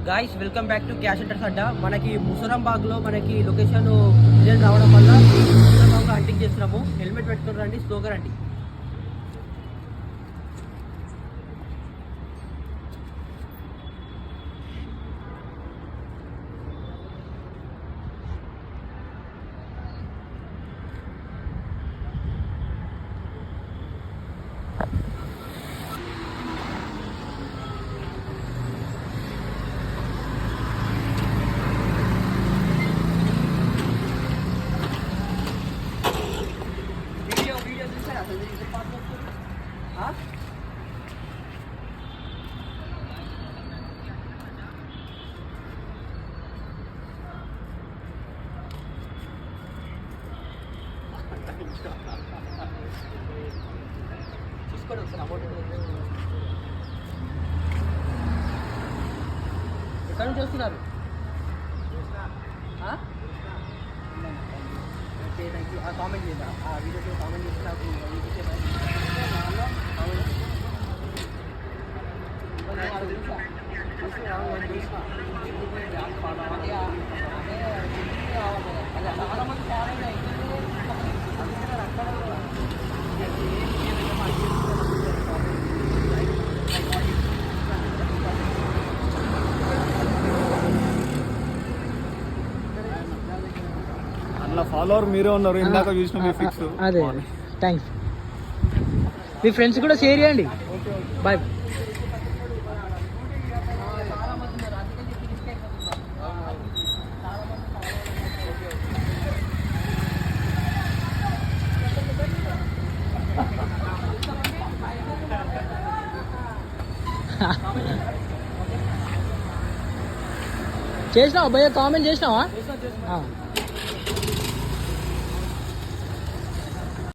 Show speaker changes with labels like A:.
A: Guys welcome back to cash centres అడ్డా. మనకి ముసరంబాగ్లో మనకి లొకేషన్ రిజల్ట్ రావడం వల్ల ముసరంబాగ్లో హంటింగ్ చేస్తున్నాము. హెల్మెట్ పెట్టుకుని రండి, స్లోగా రండి. చూసుకోండి ఒకసారి అమౌంట్ ఎక్కడి నుంచి వస్తున్నారు? కామెంట్ చేయండి, ఆ వీడియోకి కామెంట్ చేసి నాకు చాలా మంది
B: అట్లా ఫాలోవర్ మీరే ఉన్నారు, ఇందాక చూసిన మీ ఫిక్స్.
C: అదే థ్యాంక్స్. మీ ఫ్రెండ్స్ కూడా షేర్ చేయండి. బాయ్. చేసినావా భయ్య? కామెంట్ చేసినావా?